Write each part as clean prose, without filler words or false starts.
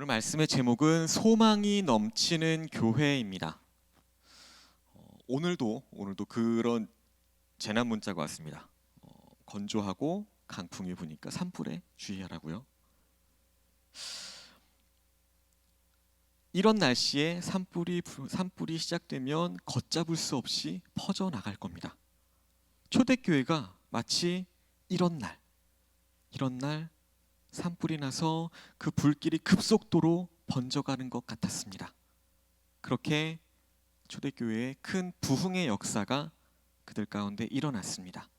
말씀의 제목은 소망이 넘치는 교회입니다. 오늘도 그런 재난 문자가 왔습니다. 건조하고 강풍이 부니까 산불에 주의하라고요. 이런 날씨에 산불이 시작되면 걷잡을 수 없이 퍼져 나갈 겁니다. 초대교회가 마치 이런 날 산불이 나서 그 불길이 급속도로 번져가는 것 같았습니다. 그렇게 초대교회의 큰 부흥의 역사가 그들 가운데 일어났습니다.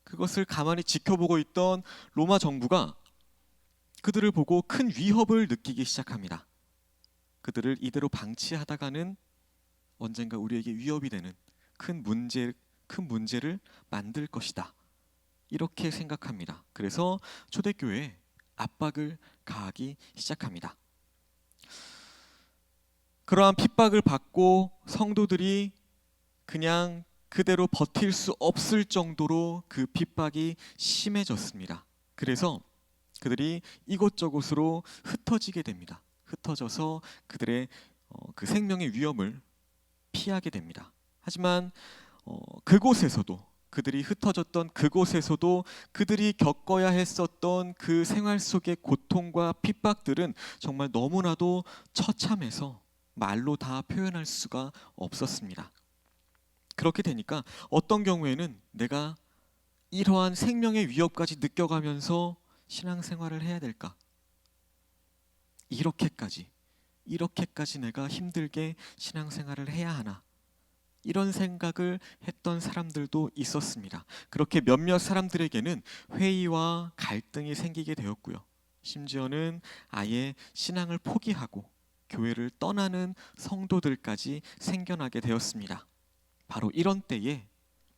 그것을 가만히 지켜보고 있던 로마 정부가 그들을 보고 큰 위협을 느끼기 시작합니다. 그들을 이대로 방치하다가는 언젠가 우리에게 위협이 되는 큰 문제를 만들 것이다. 이렇게 생각합니다. 그래서 초대교회에 압박을 가하기 시작합니다. 그러한 핍박을 받고 성도들이 그냥 그대로 버틸 수 없을 정도로 그 핍박이 심해졌습니다. 그래서 그들이 이곳저곳으로 흩어지게 됩니다. 흩어져서 그들의 그 생명의 위험을 피하게 됩니다. 하지만 그들이 흩어졌던 그곳에서도 그들이 겪어야 했었던 그 생활 속의 고통과 핍박들은 정말 너무나도 처참해서 말로 다 표현할 수가 없었습니다. 그렇게 되니까 어떤 경우에는 내가 이러한 생명의 위협까지 느껴가면서 신앙생활을 해야 될까? 이렇게까지 내가 힘들게 신앙생활을 해야 하나? 이런 생각을 했던 사람들도 있었습니다. 그렇게 몇몇 사람들에게는 회의와 갈등이 생기게 되었고요. 심지어는 아예 신앙을 포기하고 교회를 떠나는 성도들까지 생겨나게 되었습니다. 바로 이런 때에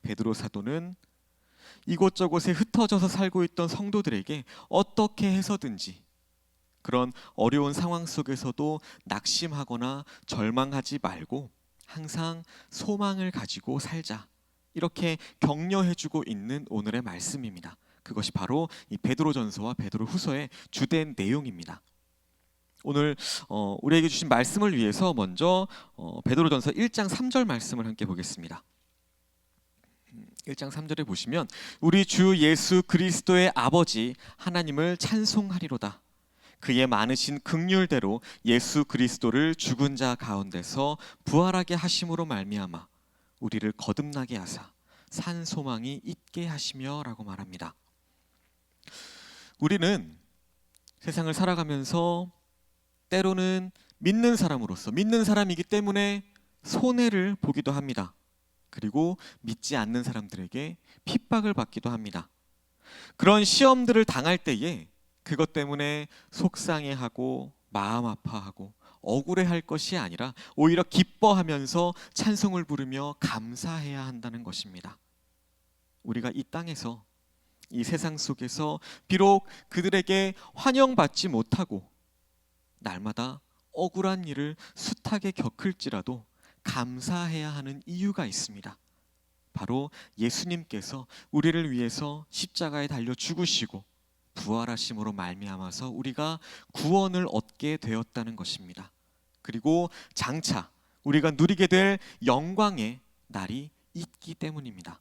베드로 사도는 이곳저곳에 흩어져서 살고 있던 성도들에게 어떻게 해서든지 그런 어려운 상황 속에서도 낙심하거나 절망하지 말고 항상 소망을 가지고 살자, 이렇게 격려해주고 있는 오늘의 말씀입니다. 그것이 바로 이 베드로전서와 베드로후서의 주된 내용입니다. 오늘 우리에게 주신 말씀을 위해서 먼저 베드로전서 1장 3절 말씀을 함께 보겠습니다. 1장 3절에 보시면 우리 주 예수 그리스도의 아버지 하나님을 찬송하리로다. 그의 많으신 긍휼대로 예수 그리스도를 죽은 자 가운데서 부활하게 하심으로 말미암아 우리를 거듭나게 하사 산 소망이 있게 하시며 라고 말합니다. 우리는 세상을 살아가면서 때로는 믿는 사람이기 때문에 손해를 보기도 합니다. 그리고 믿지 않는 사람들에게 핍박을 받기도 합니다. 그런 시험들을 당할 때에 그것 때문에 속상해하고 마음 아파하고 억울해할 것이 아니라 오히려 기뻐하면서 찬송을 부르며 감사해야 한다는 것입니다. 우리가 이 땅에서 이 세상 속에서 비록 그들에게 환영받지 못하고 날마다 억울한 일을 숱하게 겪을지라도 감사해야 하는 이유가 있습니다. 바로 예수님께서 우리를 위해서 십자가에 달려 죽으시고 부활하심으로 말미암아서 우리가 구원을 얻게 되었다는 것입니다. 그리고 장차 우리가 누리게 될 영광의 날이 있기 때문입니다.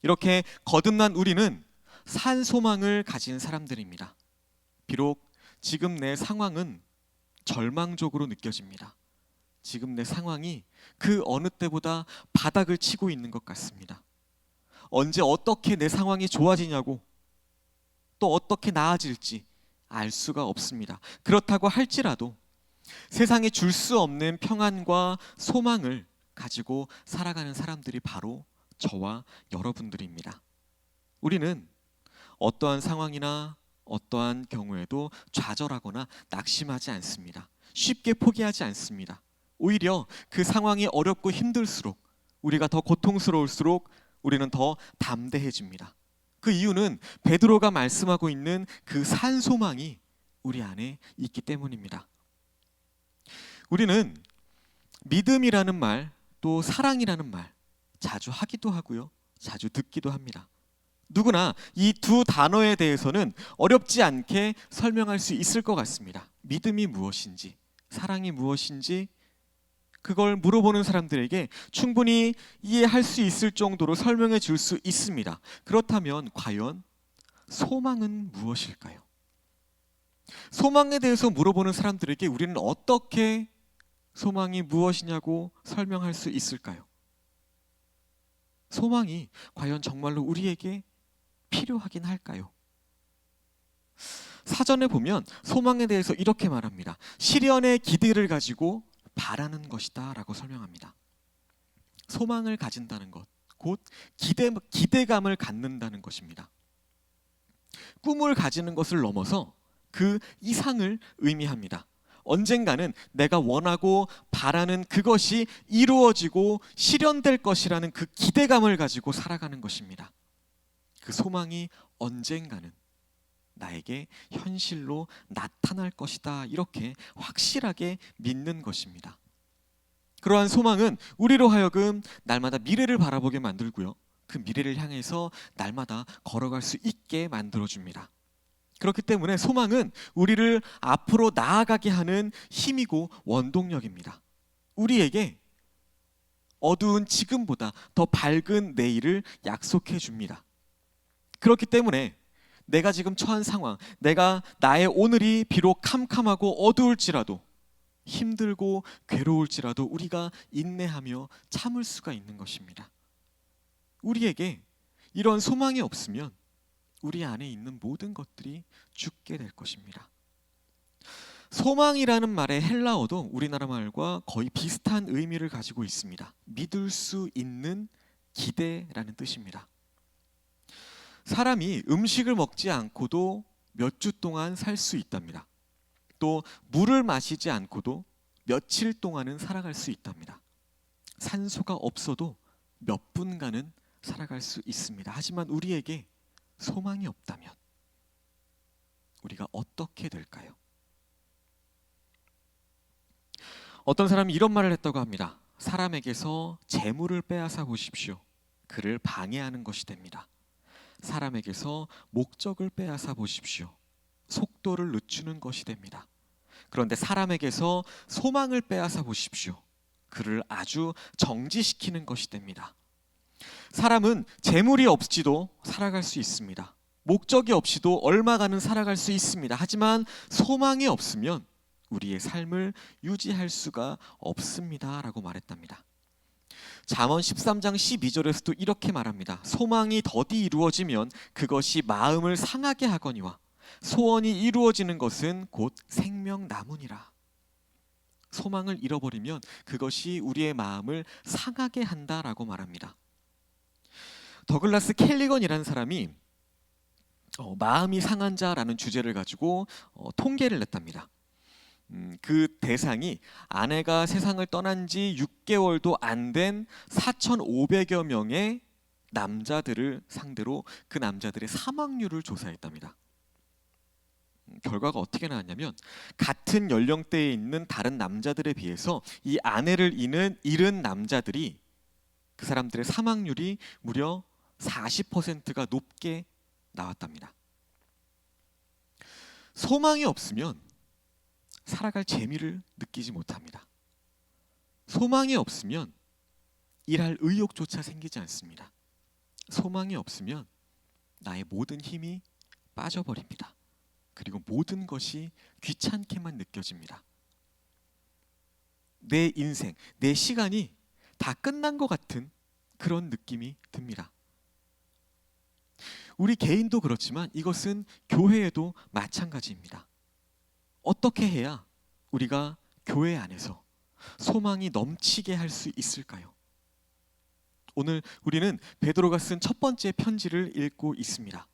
이렇게 거듭난 우리는 산 소망을 가진 사람들입니다. 비록 지금 내 상황은 절망적으로 느껴집니다. 지금 내 상황이 그 어느 때보다 바닥을 치고 있는 것 같습니다. 언제 어떻게 내 상황이 좋아지냐고 또 어떻게 나아질지 알 수가 없습니다. 그렇다고 할지라도 세상에 줄 수 없는 평안과 소망을 가지고 살아가는 사람들이 바로 저와 여러분들입니다. 우리는 어떠한 상황이나 어떠한 경우에도 좌절하거나 낙심하지 않습니다. 쉽게 포기하지 않습니다. 오히려 그 상황이 어렵고 힘들수록 우리가 더 고통스러울수록 우리는 더 담대해집니다. 그 이유는 베드로가 말씀하고 있는 그 산 소망이 우리 안에 있기 때문입니다. 우리는 믿음이라는 말, 또 사랑이라는 말 자주 하기도 하고요, 자주 듣기도 합니다. 누구나 이 두 단어에 대해서는 어렵지 않게 설명할 수 있을 것 같습니다. 믿음이 무엇인지, 사랑이 무엇인지 그걸 물어보는 사람들에게 충분히 이해할 수 있을 정도로 설명해 줄 수 있습니다. 그렇다면 과연 소망은 무엇일까요? 소망에 대해서 물어보는 사람들에게 우리는 어떻게 소망이 무엇이냐고 설명할 수 있을까요? 소망이 과연 정말로 우리에게 필요하긴 할까요? 사전에 보면 소망에 대해서 이렇게 말합니다. 실현의 기대를 가지고 바라는 것이다 라고 설명합니다. 소망을 가진다는 것, 곧 기대감을 갖는다는 것입니다. 꿈을 가지는 것을 넘어서 그 이상을 의미합니다. 언젠가는 내가 원하고 바라는 그것이 이루어지고 실현될 것이라는 그 기대감을 가지고 살아가는 것입니다. 그 소망이 언젠가는 나에게 현실로 나타날 것이다, 이렇게 확실하게 믿는 것입니다. 그러한 소망은 우리로 하여금 날마다 미래를 바라보게 만들고요, 그 미래를 향해서 날마다 걸어갈 수 있게 만들어줍니다. 그렇기 때문에 소망은 우리를 앞으로 나아가게 하는 힘이고 원동력입니다. 우리에게 어두운 지금보다 더 밝은 내일을 약속해 줍니다. 그렇기 때문에 내가 지금 처한 상황, 나의 오늘이 비록 캄캄하고 어두울지라도, 힘들고 괴로울지라도 우리가 인내하며 참을 수가 있는 것입니다. 우리에게 이런 소망이 없으면 우리 안에 있는 모든 것들이 죽게 될 것입니다. 소망이라는 말의 헬라어도 우리나라 말과 거의 비슷한 의미를 가지고 있습니다. 믿을 수 있는 기대라는 뜻입니다. 사람이 음식을 먹지 않고도 몇 주 동안 살 수 있답니다. 또 물을 마시지 않고도 며칠 동안은 살아갈 수 있답니다. 산소가 없어도 몇 분간은 살아갈 수 있습니다. 하지만 우리에게 소망이 없다면 우리가 어떻게 될까요? 어떤 사람이 이런 말을 했다고 합니다. 사람에게서 재물을 빼앗아 보십시오. 그를 방해하는 것이 됩니다. 사람에게서 목적을 빼앗아 보십시오. 속도를 늦추는 것이 됩니다. 그런데 사람에게서 소망을 빼앗아 보십시오. 그를 아주 정지시키는 것이 됩니다. 사람은 재물이 없이도 살아갈 수 있습니다. 목적이 없이도 얼마간은 살아갈 수 있습니다. 하지만 소망이 없으면 우리의 삶을 유지할 수가 없습니다 라고 말했답니다. 잠언 13장 12절에서도 이렇게 말합니다. 소망이 더디 이루어지면 그것이 마음을 상하게 하거니와 소원이 이루어지는 것은 곧 생명나무니라. 소망을 잃어버리면 그것이 우리의 마음을 상하게 한다라고 말합니다. 더글라스 캘리건이라는 사람이 마음이 상한 자라는 주제를 가지고 통계를 냈답니다. 그 대상이 아내가 세상을 떠난 지 6개월도 안 된 4,500여 명의 남자들을 상대로 그 남자들의 사망률을 조사했답니다. 결과가 어떻게 나왔냐면 같은 연령대에 있는 다른 남자들에 비해서 이 아내를 잃은 남자들이 그 사람들의 사망률이 무려 40%가 높게 나왔답니다. 소망이 없으면 살아갈 재미를 느끼지 못합니다. 소망이 없으면 일할 의욕조차 생기지 않습니다. 소망이 없으면 나의 모든 힘이 빠져버립니다. 그리고 모든 것이 귀찮게만 느껴집니다. 내 인생, 내 시간이 다 끝난 것 같은 그런 느낌이 듭니다. 우리 개인도 그렇지만 이것은 교회에도 마찬가지입니다. 어떻게 해야 우리가 교회 안에서 소망이 넘치게 할 수 있을까요? 오늘 우리는 베드로가 쓴 첫 번째 편지를 읽고 있습니다.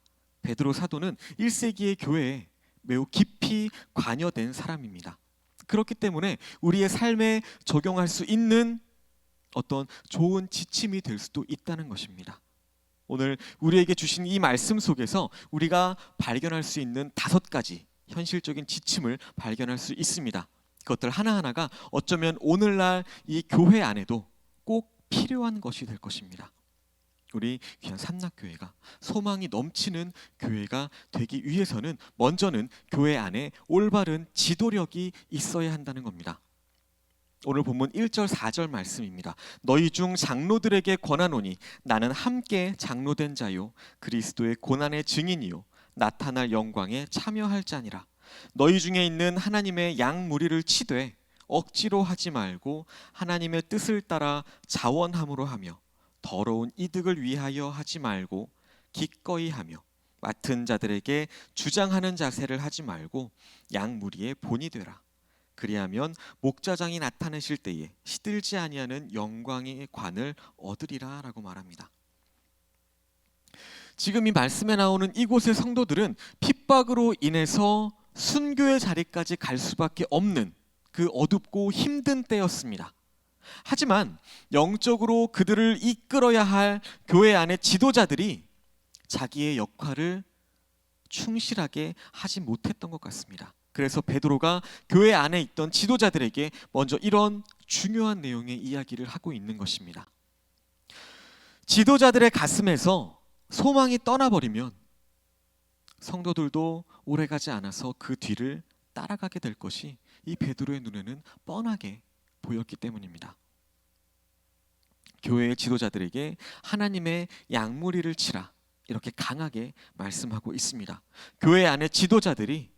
베드로 사도는 1세기의 교회에 매우 깊이 관여된 사람입니다. 그렇기 때문에 우리의 삶에 적용할 수 있는 어떤 좋은 지침이 될 수도 있다는 것입니다. 오늘 우리에게 주신 이 말씀 속에서 우리가 발견할 수 있는 5가지 현실적인 지침을 발견할 수 있습니다. 그것들 하나하나가 어쩌면 오늘날 이 교회 안에도 꼭 필요한 것이 될 것입니다. 우리 귀한 삼락교회가 소망이 넘치는 교회가 되기 위해서는 먼저는 교회 안에 올바른 지도력이 있어야 한다는 겁니다. 오늘 본문 1절 4절 말씀입니다. 너희 중 장로들에게 권하노니 나는 함께 장로된 자요 그리스도의 고난의 증인이요 나타날 영광에 참여할 자니라. 너희 중에 있는 하나님의 양 무리를 치되 억지로 하지 말고 하나님의 뜻을 따라 자원함으로 하며 더러운 이득을 위하여 하지 말고 기꺼이 하며 맡은 자들에게 주장하는 자세를 하지 말고 양 무리의 본이 되라. 그리하면 목자장이 나타내실 때에 시들지 아니하는 영광의 관을 얻으리라 라고 말합니다. 지금 이 말씀에 나오는 이곳의 성도들은 핍박으로 인해서 순교의 자리까지 갈 수밖에 없는 그 어둡고 힘든 때였습니다. 하지만 영적으로 그들을 이끌어야 할 교회 안의 지도자들이 자기의 역할을 충실하게 하지 못했던 것 같습니다. 그래서 베드로가 교회 안에 있던 지도자들에게 먼저 이런 중요한 내용의 이야기를 하고 있는 것입니다. 지도자들의 가슴에서 소망이 떠나버리면 성도들도 오래가지 않아서 그 뒤를 따라가게 될 것이 이 베드로의 눈에는 뻔하게 보였기 때문입니다. 교회의 지도자들에게 하나님의 양무리를 치라 이렇게 강하게 말씀하고 있습니다. 교회 안의 지도자들이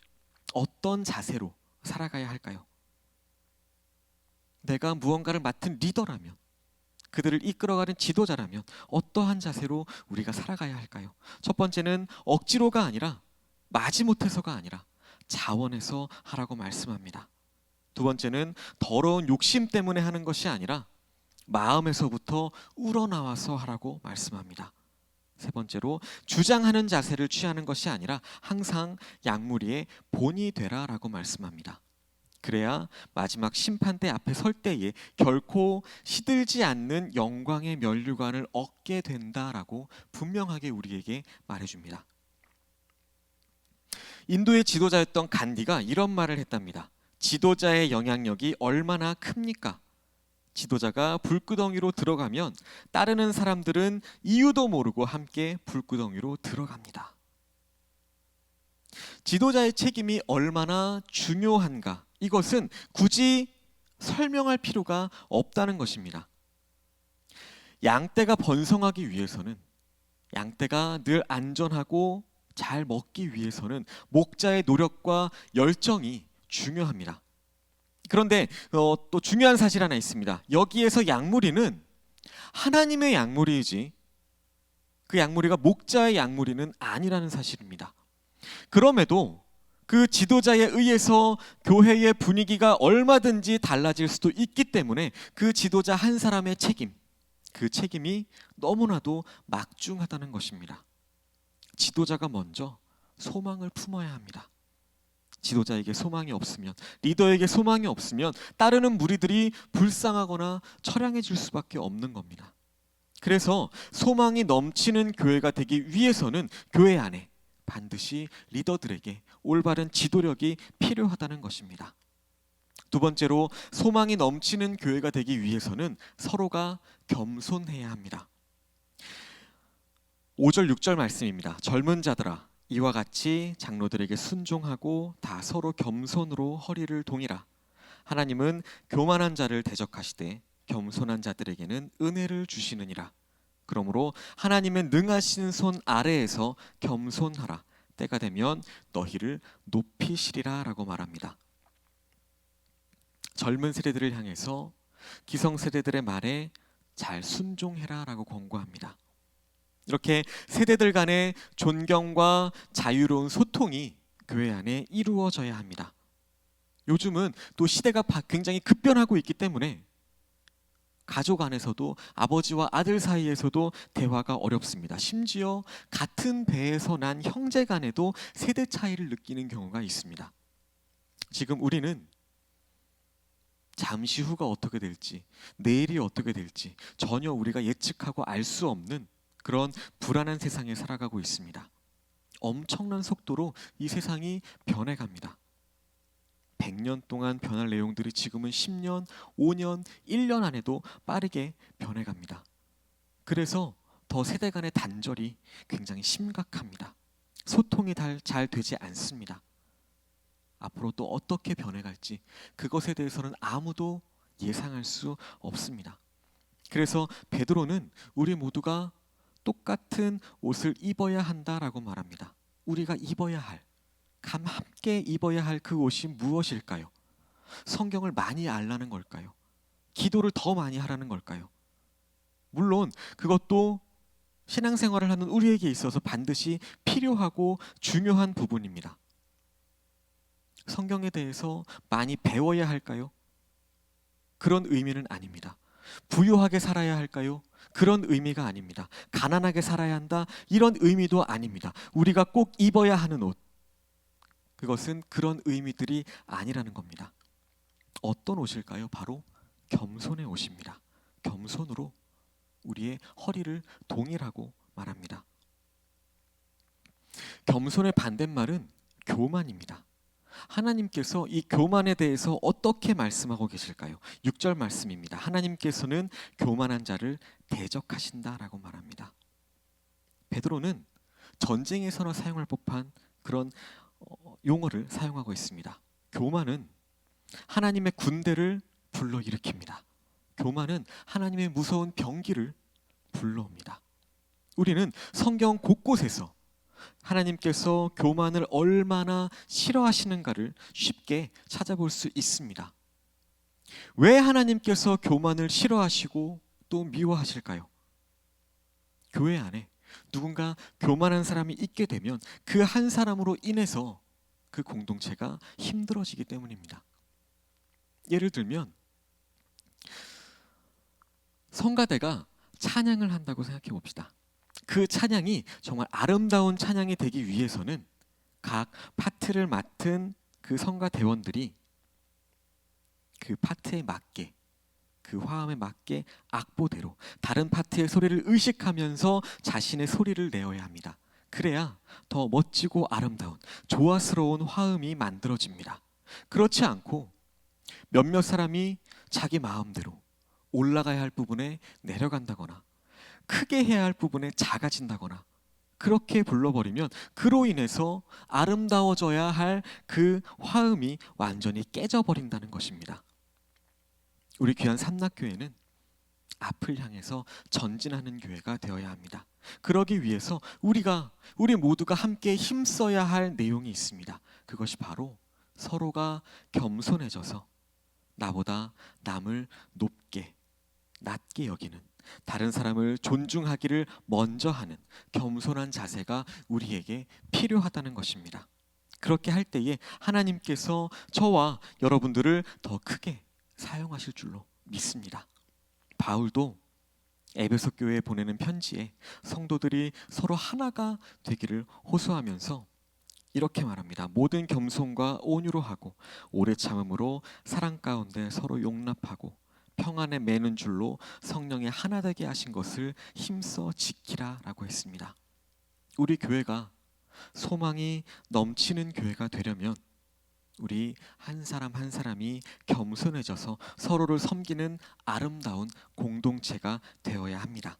어떤 자세로 살아가야 할까요? 내가 무언가를 맡은 리더라면, 그들을 이끌어가는 지도자라면 어떠한 자세로 우리가 살아가야 할까요? 첫 번째는 억지로가 아니라 마지못해서가 아니라 자원해서 하라고 말씀합니다. 두 번째는 더러운 욕심 때문에 하는 것이 아니라 마음에서부터 우러나와서 하라고 말씀합니다. 세 번째로 주장하는 자세를 취하는 것이 아니라 항상 양무리의 본이 되라라고 말씀합니다. 그래야 마지막 심판대 앞에 설 때에 결코 시들지 않는 영광의 면류관을 얻게 된다라고 분명하게 우리에게 말해줍니다. 인도의 지도자였던 간디가 이런 말을 했답니다. 지도자의 영향력이 얼마나 큽니까? 지도자가 불구덩이로 들어가면 따르는 사람들은 이유도 모르고 함께 불구덩이로 들어갑니다. 지도자의 책임이 얼마나 중요한가, 이것은 굳이 설명할 필요가 없다는 것입니다. 양떼가 번성하기 위해서는, 양떼가 늘 안전하고 잘 먹기 위해서는 목자의 노력과 열정이 중요합니다. 그런데 또 중요한 사실 하나 있습니다. 여기에서 양무리는 하나님의 양무리이지 그 양무리가 목자의 양무리는 아니라는 사실입니다. 그럼에도 그 지도자에 의해서 교회의 분위기가 얼마든지 달라질 수도 있기 때문에 그 지도자 한 사람의 책임, 그 책임이 너무나도 막중하다는 것입니다. 지도자가 먼저 소망을 품어야 합니다. 지도자에게 소망이 없으면, 리더에게 소망이 없으면 따르는 무리들이 불쌍하거나 처량해질 수밖에 없는 겁니다. 그래서 소망이 넘치는 교회가 되기 위해서는 교회 안에 반드시 리더들에게 올바른 지도력이 필요하다는 것입니다. 두 번째로 소망이 넘치는 교회가 되기 위해서는 서로가 겸손해야 합니다. 5절 6절 말씀입니다. 젊은 자들아 이와 같이 장로들에게 순종하고 다 서로 겸손으로 허리를 동이라. 하나님은 교만한 자를 대적하시되 겸손한 자들에게는 은혜를 주시느니라. 그러므로 하나님의 능하신 손 아래에서 겸손하라. 때가 되면 너희를 높이시리라 라고 말합니다. 젊은 세대들을 향해서 기성세대들의 말에 잘 순종해라 라고 권고합니다. 이렇게 세대들 간의 존경과 자유로운 소통이 교회 안에 이루어져야 합니다. 요즘은 또 시대가 굉장히 급변하고 있기 때문에 가족 안에서도 아버지와 아들 사이에서도 대화가 어렵습니다. 심지어 같은 배에서 난 형제 간에도 세대 차이를 느끼는 경우가 있습니다. 지금 우리는 잠시 후가 어떻게 될지, 내일이 어떻게 될지 전혀 우리가 예측하고 알 수 없는 그런 불안한 세상에 살아가고 있습니다. 엄청난 속도로 이 세상이 변해갑니다. 100년 동안 변할 내용들이 지금은 10년, 5년, 1년 안에도 빠르게 변해갑니다. 그래서 더 세대 간의 단절이 굉장히 심각합니다. 소통이 잘 되지 않습니다. 앞으로 또 어떻게 변해갈지 그것에 대해서는 아무도 예상할 수 없습니다. 그래서 베드로는 우리 모두가 똑같은 옷을 입어야 한다라고 말합니다. 우리가 입어야 할, 함께 입어야 할 그 옷이 무엇일까요? 성경을 많이 알라는 걸까요? 기도를 더 많이 하라는 걸까요? 물론 그것도 신앙생활을 하는 우리에게 있어서 반드시 필요하고 중요한 부분입니다. 성경에 대해서 많이 배워야 할까요? 그런 의미는 아닙니다. 부유하게 살아야 할까요? 그런 의미가 아닙니다. 가난하게 살아야 한다, 이런 의미도 아닙니다. 우리가 꼭 입어야 하는 옷, 그것은 그런 의미들이 아니라는 겁니다. 어떤 옷일까요? 바로 겸손의 옷입니다. 겸손으로 우리의 허리를 동일하고 말합니다. 겸손의 반대말은 교만입니다. 하나님께서 이 교만에 대해서 어떻게 말씀하고 계실까요? 6절 말씀입니다. 하나님께서는 교만한 자를 대적하신다라고 말합니다. 베드로는 전쟁에서나 사용할 법한 그런 용어를 사용하고 있습니다. 교만은 하나님의 군대를 불러일으킵니다. 교만은 하나님의 무서운 병기를 불러옵니다. 우리는 성경 곳곳에서 하나님께서 교만을 얼마나 싫어하시는가를 쉽게 찾아볼 수 있습니다. 왜 하나님께서 교만을 싫어하시고 또 미워하실까요? 교회 안에 누군가 교만한 사람이 있게 되면 그 한 사람으로 인해서 그 공동체가 힘들어지기 때문입니다. 예를 들면 성가대가 찬양을 한다고 생각해 봅시다. 그 찬양이 정말 아름다운 찬양이 되기 위해서는 각 파트를 맡은 그 성가대원들이 그 파트에 맞게, 그 화음에 맞게 악보대로 다른 파트의 소리를 의식하면서 자신의 소리를 내어야 합니다. 그래야 더 멋지고 아름다운 조화스러운 화음이 만들어집니다. 그렇지 않고 몇몇 사람이 자기 마음대로 올라가야 할 부분에 내려간다거나 크게 해야 할 부분에 작아진다거나 그렇게 불러버리면 그로 인해서 아름다워져야 할 그 화음이 완전히 깨져버린다는 것입니다. 우리 귀한 삼락교회는 앞을 향해서 전진하는 교회가 되어야 합니다. 그러기 위해서 우리 모두가 함께 힘써야 할 내용이 있습니다. 그것이 바로 서로가 겸손해져서 나보다 남을 낮게 여기는, 다른 사람을 존중하기를 먼저 하는 겸손한 자세가 우리에게 필요하다는 것입니다. 그렇게 할 때에 하나님께서 저와 여러분들을 더 크게 사용하실 줄로 믿습니다. 바울도 에베소 교회에 보내는 편지에 성도들이 서로 하나가 되기를 호소하면서 이렇게 말합니다. 모든 겸손과 온유로 하고 오래 참음으로 사랑 가운데 서로 용납하고 평안에 매는 줄로 성령의 하나 되게 하신 것을 힘써 지키라라고 했습니다. 우리 교회가 소망이 넘치는 교회가 되려면 우리 한 사람 한 사람이 겸손해져서 서로를 섬기는 아름다운 공동체가 되어야 합니다.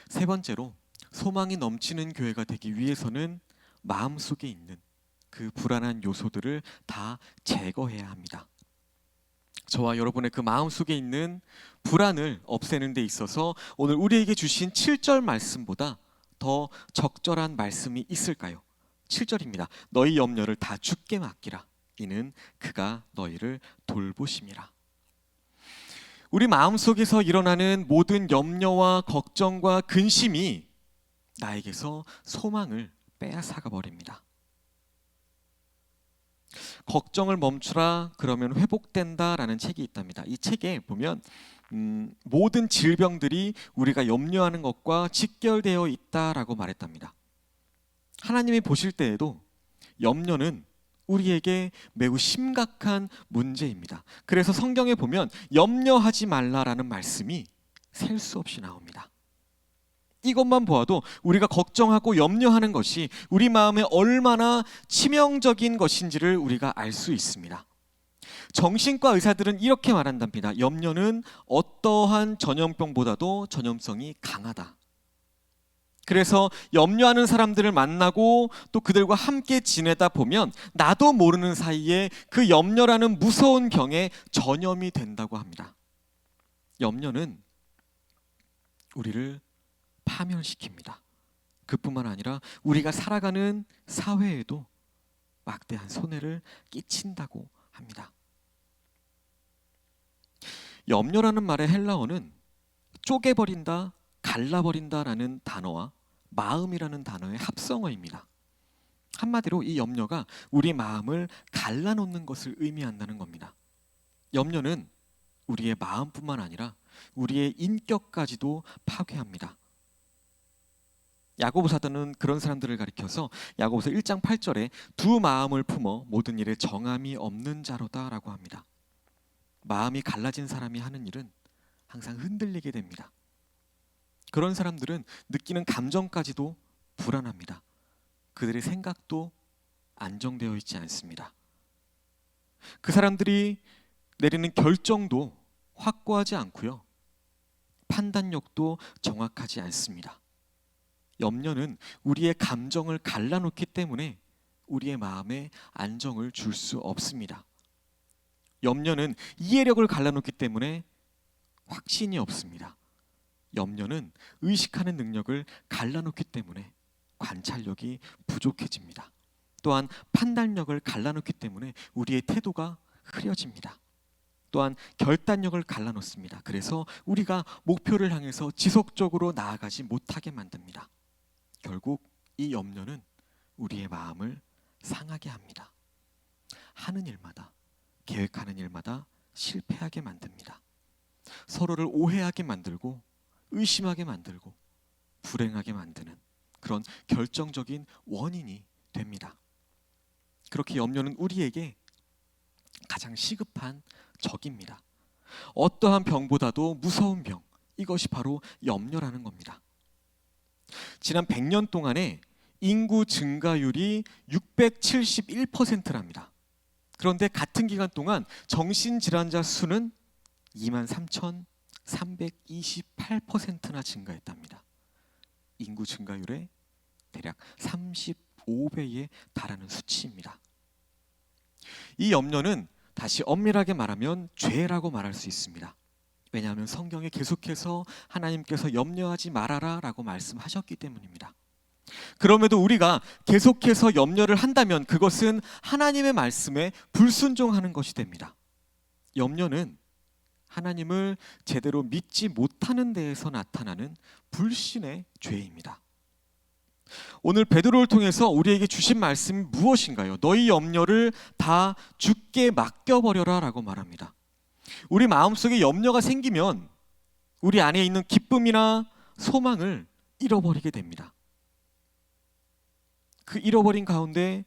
세 번째로 소망이 넘치는 교회가 되기 위해서는 마음속에 있는 그 불안한 요소들을 다 제거해야 합니다. 저와 여러분의 그 마음속에 있는 불안을 없애는 데 있어서 오늘 우리에게 주신 7절 말씀보다 더 적절한 말씀이 있을까요? 7절입니다. 너희 염려를 다 주께 맡기라. 이는 그가 너희를 돌보심이라. 우리 마음속에서 일어나는 모든 염려와 걱정과 근심이 나에게서 소망을 빼앗아가 버립니다. 걱정을 멈추라 그러면 회복된다라는 책이 있답니다. 이 책에 보면 모든 질병들이 우리가 염려하는 것과 직결되어 있다라고 말했답니다. 하나님이 보실 때에도 염려는 우리에게 매우 심각한 문제입니다. 그래서 성경에 보면 염려하지 말라라는 말씀이 셀 수 없이 나옵니다. 이것만 보아도 우리가 걱정하고 염려하는 것이 우리 마음에 얼마나 치명적인 것인지를 우리가 알 수 있습니다. 정신과 의사들은 이렇게 말한답니다. 염려는 어떠한 전염병보다도 전염성이 강하다. 그래서 염려하는 사람들을 만나고 또 그들과 함께 지내다 보면 나도 모르는 사이에 그 염려라는 무서운 병에 전염이 된다고 합니다. 염려는 우리를 파멸시킵니다. 그뿐만 아니라 우리가 살아가는 사회에도 막대한 손해를 끼친다고 합니다. 염려라는 말의 헬라어는 쪼개버린다, 갈라버린다라는 단어와 마음이라는 단어의 합성어입니다. 한마디로 이 염려가 우리 마음을 갈라놓는 것을 의미한다는 겁니다. 염려는 우리의 마음뿐만 아니라 우리의 인격까지도 파괴합니다. 야고보 사도는 그런 사람들을 가리켜서 야고보서 1장 8절에 두 마음을 품어 모든 일에 정함이 없는 자로다라고 합니다. 마음이 갈라진 사람이 하는 일은 항상 흔들리게 됩니다. 그런 사람들은 느끼는 감정까지도 불안합니다. 그들의 생각도 안정되어 있지 않습니다. 그 사람들이 내리는 결정도 확고하지 않고요. 판단력도 정확하지 않습니다. 염려는 우리의 감정을 갈라놓기 때문에 우리의 마음에 안정을 줄 수 없습니다. 염려는 이해력을 갈라놓기 때문에 확신이 없습니다. 염려는 의식하는 능력을 갈라놓기 때문에 관찰력이 부족해집니다. 또한 판단력을 갈라놓기 때문에 우리의 태도가 흐려집니다. 또한 결단력을 갈라놓습니다. 그래서 우리가 목표를 향해서 지속적으로 나아가지 못하게 만듭니다. 결국 이 염려는 우리의 마음을 상하게 합니다. 하는 일마다, 계획하는 일마다 실패하게 만듭니다. 서로를 오해하게 만들고 의심하게 만들고 불행하게 만드는 그런 결정적인 원인이 됩니다. 그렇게 염려는 우리에게 가장 시급한 적입니다. 어떠한 병보다도 무서운 병, 이것이 바로 염려라는 겁니다. 지난 100년 동안에 인구 증가율이 671%랍니다. 그런데 같은 기간 동안 정신질환자 수는 23,328%나 증가했답니다. 인구 증가율의 대략 35배에 달하는 수치입니다. 이 염려는 다시 엄밀하게 말하면 죄라고 말할 수 있습니다. 왜냐하면 성경에 계속해서 하나님께서 염려하지 말아라 라고 말씀하셨기 때문입니다. 그럼에도 우리가 계속해서 염려를 한다면 그것은 하나님의 말씀에 불순종하는 것이 됩니다. 염려는 하나님을 제대로 믿지 못하는 데에서 나타나는 불신의 죄입니다. 오늘 베드로를 통해서 우리에게 주신 말씀이 무엇인가요? 너희 염려를 다 주께 맡겨버려라 라고 말합니다. 우리 마음속에 염려가 생기면 우리 안에 있는 기쁨이나 소망을 잃어버리게 됩니다. 그 잃어버린 가운데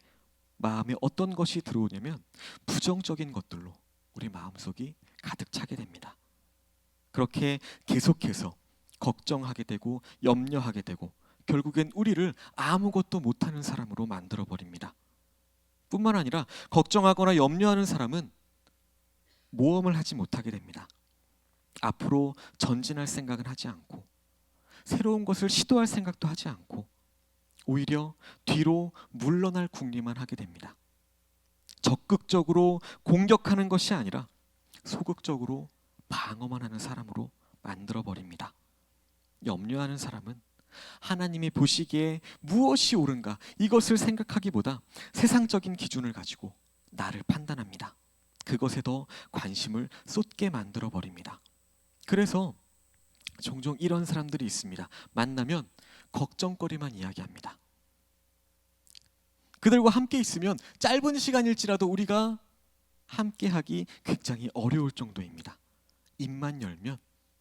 마음에 어떤 것이 들어오냐면 부정적인 것들로 우리 마음속이 가득 차게 됩니다. 그렇게 계속해서 걱정하게 되고 염려하게 되고 결국엔 우리를 아무것도 못하는 사람으로 만들어버립니다. 뿐만 아니라 걱정하거나 염려하는 사람은 모험을 하지 못하게 됩니다. 앞으로 전진할 생각은 하지 않고 새로운 것을 시도할 생각도 하지 않고 오히려 뒤로 물러날 궁리만 하게 됩니다. 적극적으로 공격하는 것이 아니라 소극적으로 방어만 하는 사람으로 만들어버립니다. 염려하는 사람은 하나님이 보시기에 무엇이 옳은가 이것을 생각하기보다 세상적인 기준을 가지고 나를 판단합니다. 그것에 더 관심을 쏟게 만들어버립니다. 그래서 종종 이런 사람들이 있습니다. 만나면 걱정거리만 이야기합니다. 그들과 함께 있으면 짧은 시간일지라도 우리가 함께하기 굉장히 어려울 정도입니다. 입만 열면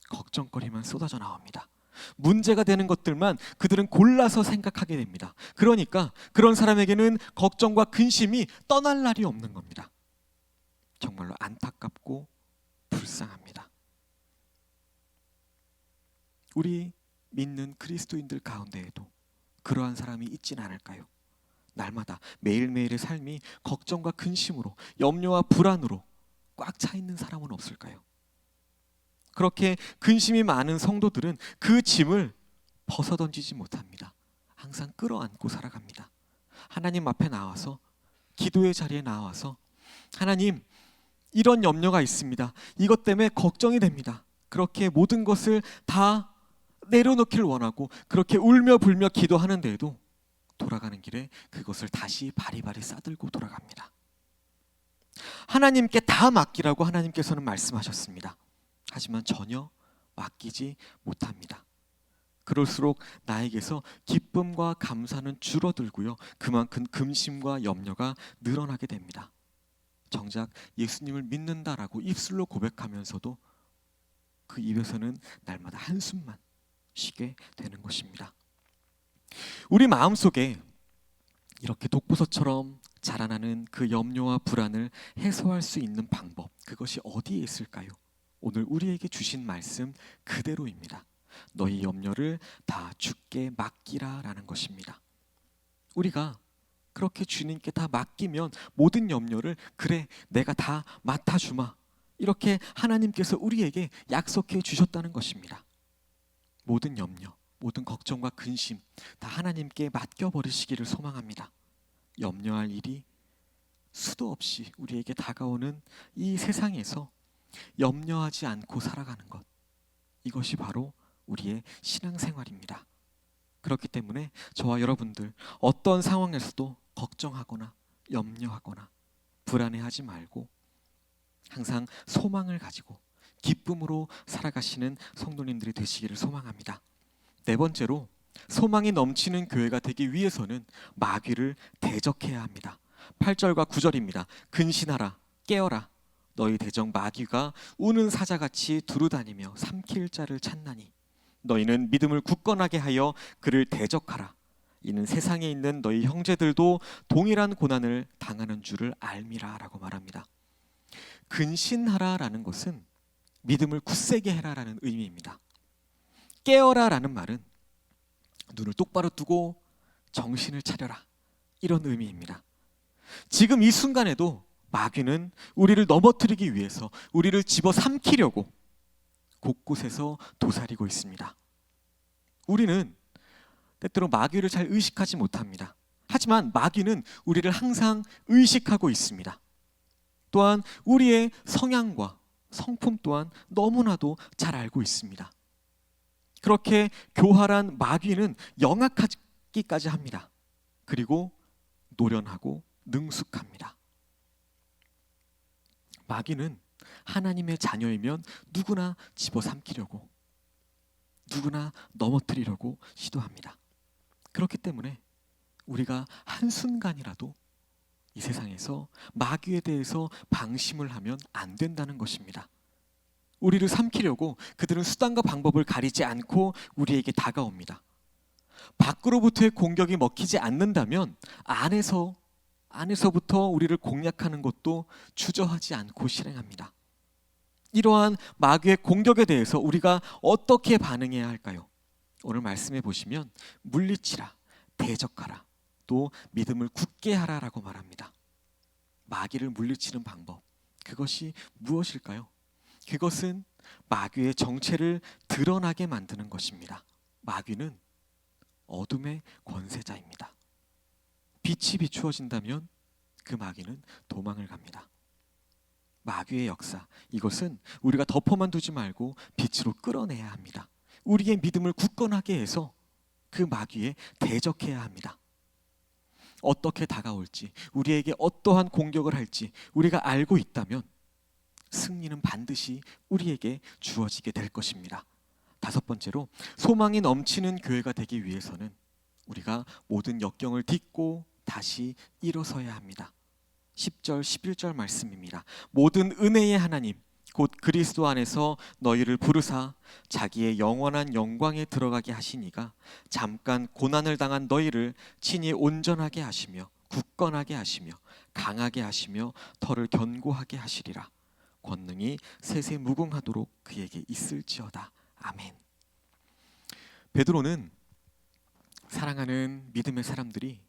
걱정거리만 쏟아져 나옵니다. 문제가 되는 것들만 그들은 골라서 생각하게 됩니다. 그러니까 그런 사람에게는 걱정과 근심이 떠날 날이 없는 겁니다. 정말로 안타깝고 불쌍합니다. 우리 믿는 그리스도인들 가운데에도 그러한 사람이 있진 않을까요? 날마다 매일매일의 삶이 걱정과 근심으로 염려와 불안으로 꽉 차 있는 사람은 없을까요? 그렇게 근심이 많은 성도들은 그 짐을 벗어던지지 못합니다. 항상 끌어안고 살아갑니다. 하나님 앞에 나와서, 기도의 자리에 나와서, 하나님, 이런 염려가 있습니다. 이것 때문에 걱정이 됩니다. 그렇게 모든 것을 다 내려놓길 원하고 그렇게 울며 불며 기도하는데도 돌아가는 길에 그것을 다시 바리바리 싸들고 돌아갑니다. 하나님께 다 맡기라고 하나님께서는 말씀하셨습니다. 하지만 전혀 맡기지 못합니다. 그럴수록 나에게서 기쁨과 감사는 줄어들고요, 그만큼 근심과 염려가 늘어나게 됩니다. 정작 예수님을 믿는다라고 입술로 고백하면서도 그 입에서는 날마다 한숨만 쉬게 되는 것입니다. 우리 마음속에 이렇게 독버섯처럼 자라나는 그 염려와 불안을 해소할 수 있는 방법, 그것이 어디에 있을까요? 오늘 우리에게 주신 말씀 그대로입니다. 너희 염려를 다 주께 맡기라 라는 것입니다. 우리가 그렇게 주님께 다 맡기면 모든 염려를, 그래 내가 다 맡아주마, 이렇게 하나님께서 우리에게 약속해 주셨다는 것입니다. 모든 염려, 모든 걱정과 근심 다 하나님께 맡겨버리시기를 소망합니다. 염려할 일이 수도 없이 우리에게 다가오는 이 세상에서 염려하지 않고 살아가는 것, 이것이 바로 우리의 신앙생활입니다. 그렇기 때문에 저와 여러분들 어떤 상황에서도 걱정하거나 염려하거나 불안해하지 말고 항상 소망을 가지고 기쁨으로 살아가시는 성도님들이 되시기를 소망합니다. 네 번째로, 소망이 넘치는 교회가 되기 위해서는 마귀를 대적해야 합니다. 8절과 9절입니다. 근신하라, 깨어라. 너희 대적 마귀가 우는 사자같이 두루다니며 삼킬 자를 찾나니 너희는 믿음을 굳건하게 하여 그를 대적하라. 이는 세상에 있는 너희 형제들도 동일한 고난을 당하는 줄을 알미라 라고 말합니다. 근신하라라는 것은 믿음을 굳세게 해라라는 의미입니다. 깨어라라는 말은 눈을 똑바로 뜨고 정신을 차려라, 이런 의미입니다. 지금 이 순간에도 마귀는 우리를 넘어뜨리기 위해서, 우리를 집어삼키려고 곳곳에서 도사리고 있습니다. 우리는 때때로 마귀를 잘 의식하지 못합니다. 하지만 마귀는 우리를 항상 의식하고 있습니다. 또한 우리의 성향과 성품 또한 너무나도 잘 알고 있습니다. 그렇게 교활한 마귀는 영악하기까지 합니다. 그리고 노련하고 능숙합니다. 마귀는 하나님의 자녀이면 누구나 집어삼키려고, 누구나 넘어뜨리려고 시도합니다. 그렇기 때문에 우리가 한순간이라도 이 세상에서 마귀에 대해서 방심을 하면 안 된다는 것입니다. 우리를 삼키려고 그들은 수단과 방법을 가리지 않고 우리에게 다가옵니다. 밖으로부터의 공격이 먹히지 않는다면 안에서부터 우리를 공략하는 것도 주저하지 않고 실행합니다. 이러한 마귀의 공격에 대해서 우리가 어떻게 반응해야 할까요? 오늘 말씀해 보시면 물리치라, 대적하라, 또 믿음을 굳게 하라라고 말합니다. 마귀를 물리치는 방법, 그것이 무엇일까요? 그것은 마귀의 정체를 드러나게 만드는 것입니다. 마귀는 어둠의 권세자입니다. 빛이 비추어진다면 그 마귀는 도망을 갑니다. 마귀의 역사, 이것은 우리가 덮어만 두지 말고 빛으로 끌어내야 합니다. 우리의 믿음을 굳건하게 해서 그 마귀에 대적해야 합니다. 어떻게 다가올지, 우리에게 어떠한 공격을 할지 우리가 알고 있다면 승리는 반드시 우리에게 주어지게 될 것입니다. 다섯 번째로, 소망이 넘치는 교회가 되기 위해서는 우리가 모든 역경을 딛고 다시 일어서야 합니다. 10절 11절 말씀입니다. 모든 은혜의 하나님 곧 그리스도 안에서 너희를 부르사 자기의 영원한 영광에 들어가게 하시니가 잠깐 고난을 당한 너희를 친히 온전하게 하시며 굳건하게 하시며 강하게 하시며 털을 견고하게 하시리라. 권능이 세세 무궁하도록 그에게 있을지어다. 아멘. 베드로는 사랑하는 믿음의 사람들이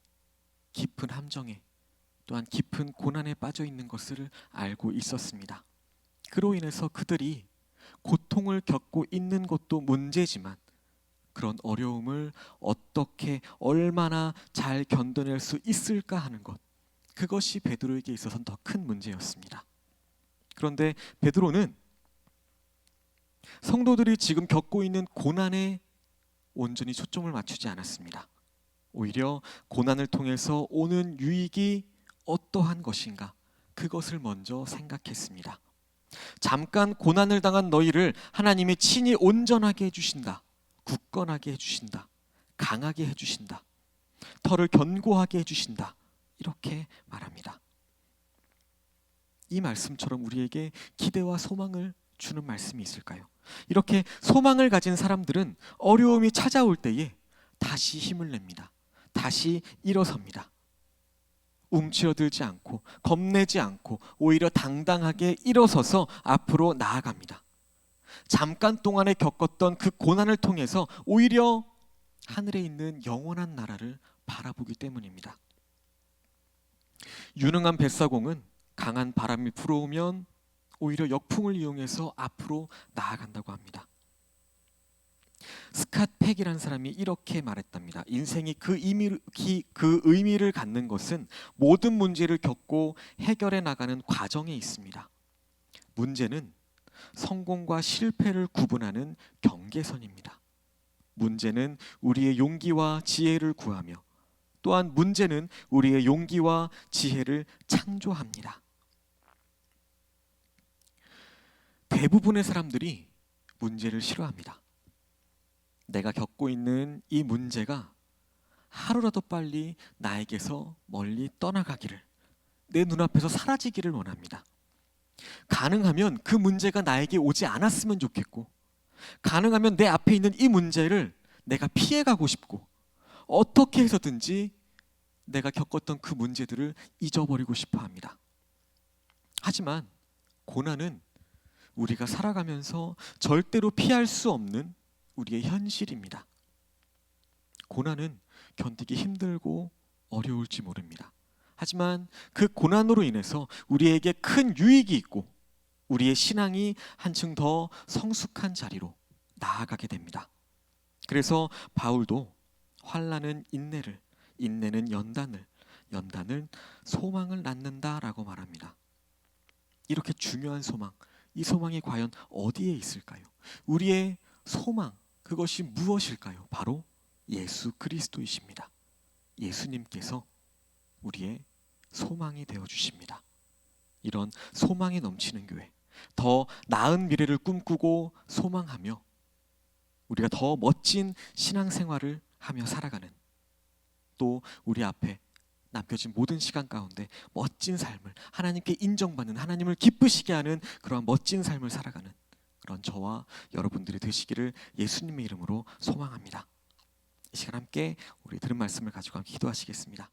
깊은 함정에, 또한 깊은 고난에 빠져 있는 것을 알고 있었습니다. 그로 인해서 그들이 고통을 겪고 있는 것도 문제지만 그런 어려움을 어떻게 얼마나 잘 견뎌낼 수 있을까 하는 것, 그것이 베드로에게 있어서는 더 큰 문제였습니다. 그런데 베드로는 성도들이 지금 겪고 있는 고난에 온전히 초점을 맞추지 않았습니다. 오히려 고난을 통해서 오는 유익이 어떠한 것인가, 그것을 먼저 생각했습니다. 잠깐 고난을 당한 너희를 하나님이 친히 온전하게 해주신다, 굳건하게 해주신다, 강하게 해주신다, 털을 견고하게 해주신다, 이렇게 말합니다. 이 말씀처럼 우리에게 기대와 소망을 주는 말씀이 있을까요? 이렇게 소망을 가진 사람들은 어려움이 찾아올 때에 다시 힘을 냅니다. 다시 일어섭니다. 움츠러들지 않고 겁내지 않고 오히려 당당하게 일어서서 앞으로 나아갑니다. 잠깐 동안에 겪었던 그 고난을 통해서 오히려 하늘에 있는 영원한 나라를 바라보기 때문입니다. 유능한 뱃사공은 강한 바람이 불어오면 오히려 역풍을 이용해서 앞으로 나아간다고 합니다. 스캇 팩이라는 사람이 이렇게 말했답니다. 인생이 그 의미를 갖는 것은 모든 문제를 겪고 해결해 나가는 과정에 있습니다. 문제는 성공과 실패를 구분하는 경계선입니다. 문제는 우리의 용기와 지혜를 구하며, 또한 문제는 우리의 용기와 지혜를 창조합니다. 대부분의 사람들이 문제를 싫어합니다. 내가 겪고 있는 이 문제가 하루라도 빨리 나에게서 멀리 떠나가기를, 내 눈앞에서 사라지기를 원합니다. 가능하면 그 문제가 나에게 오지 않았으면 좋겠고, 가능하면 내 앞에 있는 이 문제를 내가 피해가고 싶고, 어떻게 해서든지 내가 겪었던 그 문제들을 잊어버리고 싶어 합니다. 하지만 고난은 우리가 살아가면서 절대로 피할 수 없는 우리의 현실입니다. 고난은 견디기 힘들고 어려울지 모릅니다. 하지만 그 고난으로 인해서 우리에게 큰 유익이 있고 우리의 신앙이 한층 더 성숙한 자리로 나아가게 됩니다. 그래서 바울도 환난은 인내를, 인내는 연단을, 연단은 소망을 낳는다라고 말합니다. 이렇게 중요한 소망, 이 소망이 과연 어디에 있을까요? 우리의 소망, 그것이 무엇일까요? 바로 예수 그리스도이십니다. 예수님께서 우리의 소망이 되어주십니다. 이런 소망이 넘치는 교회, 더 나은 미래를 꿈꾸고 소망하며 우리가 더 멋진 신앙생활을 하며 살아가는, 또 우리 앞에 남겨진 모든 시간 가운데 멋진 삶을, 하나님께 인정받는, 하나님을 기쁘시게 하는 그러한 멋진 삶을 살아가는 그런 저와 여러분들이 되시기를 예수님의 이름으로 소망합니다. 이 시간 함께 우리 들은 말씀을 가지고 함께 기도하시겠습니다.